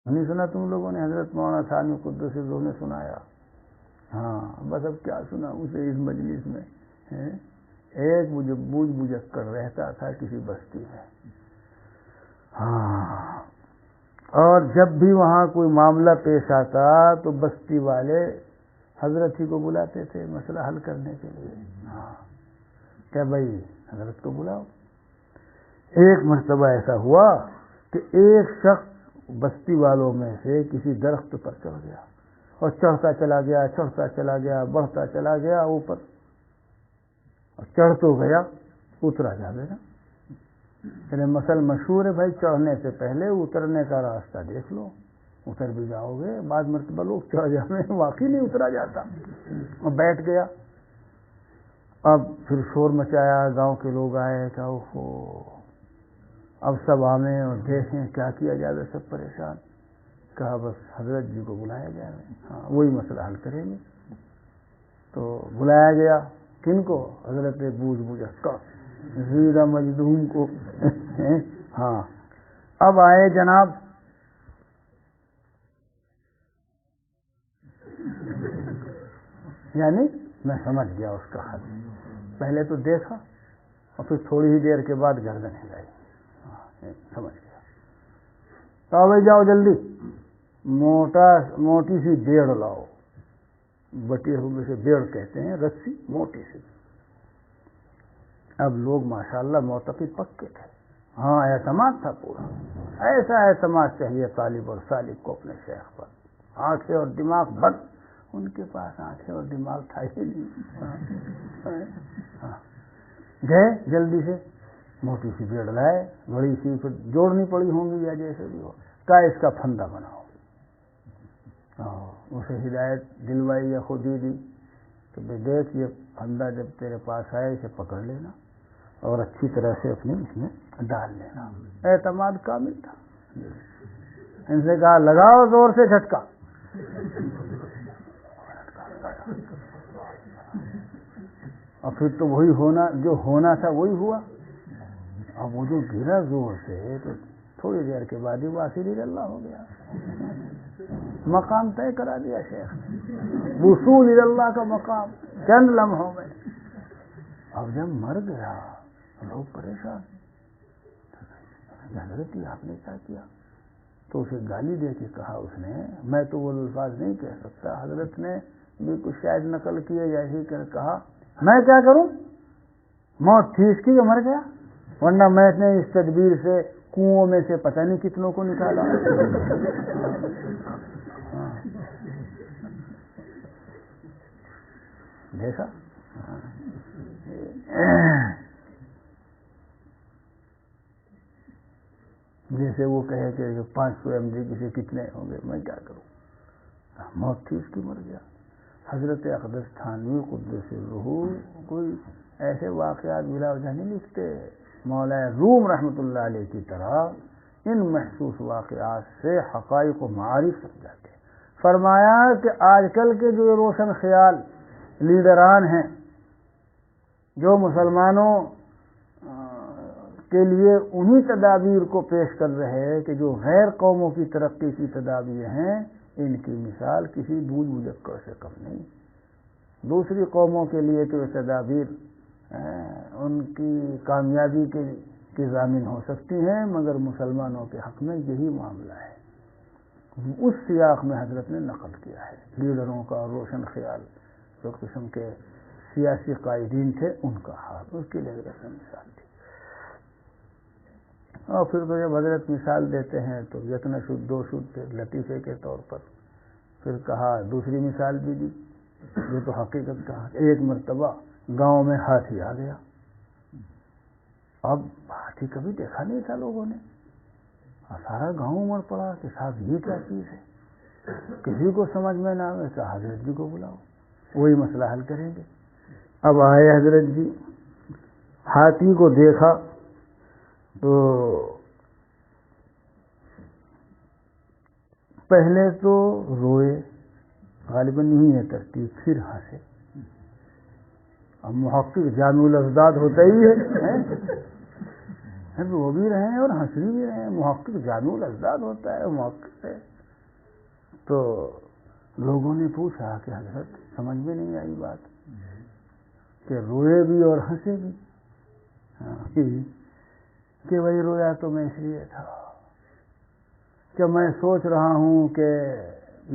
نہیں سنا تم لوگوں نے؟ حضرت مولانا ثانوی قدس سرہ نے سنایا. ہاں بس اب کیا سنا اسے اس مجلس میں. ایک بوجھ بجک کر رہتا تھا کسی بستی میں. ہاں اور جب بھی وہاں کوئی معاملہ پیش آتا تو بستی والے حضرت ہی کو بلاتے تھے مسئلہ حل کرنے کے لیے. ہاں کیا بھائی حضرت کو بلاؤ. ایک مرتبہ ایسا ہوا کہ ایک شخص بستی والوں میں سے کسی درخت پر چڑھ گیا اور چڑھتا چلا گیا بڑھتا چلا گیا اوپر. اور چڑھ تو گیا اترا جاوے نا. یعنی مسئلہ مشہور ہے بھائی، چڑھنے سے پہلے اترنے کا راستہ دیکھ لو. اتر بھی جاؤ گے بعض مرتبہ لوگ چڑھ جانے واقعی نہیں اترا جاتا. اور بیٹھ گیا. اب پھر شور مچایا، گاؤں کے لوگ آئے کہ اوہو اب سب آمیں اور دیکھیں کیا کیا جائے. سب پریشان. کہا بس حضرت جی کو بلایا جائے، ہاں وہی مسئلہ حل کریں گے. تو بلایا گیا کن کو؟ حضرت بوجھ بجک زیرہ مجدوم کو. ہاں اب آئے جناب. یعنی میں سمجھ گیا اس کا حل. پہلے تو دیکھا اور پھر تھوڑی ہی دیر کے بعد گردن ہلائی. سمجھ گیا. تو بھائی جاؤ جلدی موٹی سی بیڑ لاؤ. بٹی ہوئے سے بیڑ کہتے ہیں، رسی موٹی سی. اب لوگ ماشاءاللہ معتقد پکے تھے. ہاں اعتماد تھا پورا. ایسا اعتماد چاہیے طالب اور سالک کو اپنے شیخ پر. آنکھیں اور دماغ بند. ان کے پاس آنکھیں اور دماغ تھا ہی نہیں. گئے جلدی سے موٹی سی بیڑ لائے، بڑی سی پھر جوڑنی پڑی ہوں گی یا جیسے بھی ہو. کہا اس کا پھندا بناؤ. اسے ہدایت دلوائی یا خود ہی دی کہ دیکھ یہ پھندا جب تیرے پاس آئے اسے پکڑ لینا اور اچھی طرح سے اپنے اس میں ڈال لینا. اعتماد کامل تھا. ان سے کہا لگاؤ زور سے جھٹکا. اور پھر تو وہی ہونا جو ہونا تھا وہی ہوا. اب وہ جو گرا زور سے تو تھوڑی دیر کے بعد ہی واصل اللہ ہو گیا. مقام طے کرا دیا شیخ نے، وصول اللہ کا مقام چند لمحوں میں. اب جب مر گیا لوگ پریشان. حضرت جی آپ نے کیا کیا؟ تو اسے گالی دے کے کہا اس نے، میں تو وہ الفاظ نہیں کہہ سکتا، حضرت نے بھی کچھ شاید نقل کیے یا ہی کر کہا میں کیا کروں، موت تھی اس کی جو مر گیا، ورنہ میں نے اس تدبیر سے کنووں میں سے پتہ نہیں کتنوں کو نکالا. دیکھا جیسے وہ کہے کہ 500 MD سے کتنے ہوں گے، میں کیا کروں. موت تھی اس کی مر گیا. حضرت اقدس تھانوی قدس سرہ کوئی ایسے واقعات بلا وجہ نہیں لکھتے. مولا روم رحمۃ اللہ علیہ کی طرح ان محسوس واقعات سے حقائق و معارف سمجھاتے. فرمایا کہ آج کل کے جو روشن خیال لیڈران ہیں جو مسلمانوں کے لیے انہی تدابیر کو پیش کر رہے ہیں کہ جو غیر قوموں کی ترقی کی تدابیر ہیں، ان کی مثال کسی بوجھ بجکڑ سے کم نہیں. دوسری قوموں کے لیے تو یہ تدابیر ان کی کامیابی کی ضامن ہو سکتی ہیں، مگر مسلمانوں کے حق میں یہی معاملہ ہے. اس سیاق میں حضرت نے نقل کیا ہے لیڈروں کا روشن خیال جو قسم کے سیاسی قائدین تھے ان کا حال، اس کے لیے حضرت نے مثال دی. اور پھر تو جب حضرت مثال دیتے ہیں تو یتن شد دو شد لطیفے کے طور پر پھر کہا دوسری مثال بھی دی جو تو حقیقت کہا. ایک مرتبہ گاؤں میں ہاتھی آ گیا. اب ہاتھی کبھی دیکھا نہیں تھا لوگوں نے، اور سارا گاؤں مر پڑا کہ صاحب یہ کیا چیز ہے. کسی کو سمجھ میں نہ آئے کہ حضرت جی کو بلاؤ وہی مسئلہ حل کریں گے. اب آئے حضرت جی، ہاتھی کو دیکھا تو پہلے تو روئے، غالباً نہیں ہے ترتیب، پھر ہنسے. اب محقق جامع الازداد ہوتا ہی ہے، رو بھی رہے ہیں اور ہنس بھی رہے ہیں. محقق جامع الازداد ہوتا ہے، محقق ہے. تو لوگوں نے پوچھا کہ حضرت سمجھ میں نہیں آئی بات کہ روئے بھی اور ہنسے بھی. کہ وہی رویا تو میں اس لیے تھا کہ میں سوچ رہا ہوں کہ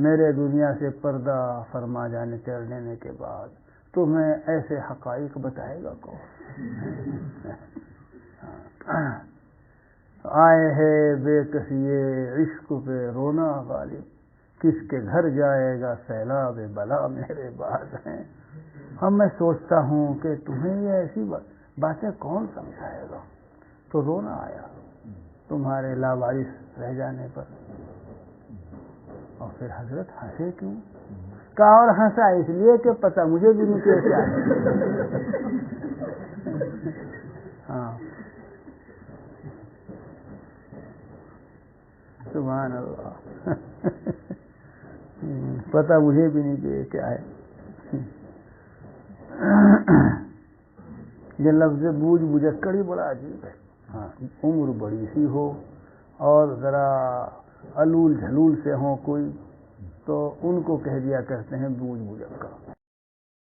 میرے دنیا سے پردہ فرما جانے چل دینے کے بعد تمہیں ایسے حقائق بتائے گا کون. آئے ہے بے کسی عشق پہ رونا غالب، کس کے گھر جائے گا سیلاب بلا میرے بعد ہیں. اب میں سوچتا ہوں کہ تمہیں یہ ایسی باتیں کون سمجھائے گا. تو رونا آیا تمہارے لاوارث رہ جانے پر. اور پھر حضرت ہنسے کیوں؟ کہا اور ہنسا اس لیے کہ پتہ مجھے بھی نہیں کیسے آئے. ہاں سبحان اللہ. پتہ مجھے بھی نہیں کہ کیا ہے. یہ لفظ بوجھ بجکڑ ہی بڑا عجیب ہے. ہاں عمر بڑی سی ہو اور ذرا علول جھلول سے ہوں کوئی تو ان کو کہہ دیا کرتے ہیں بوجھ بجکڑ.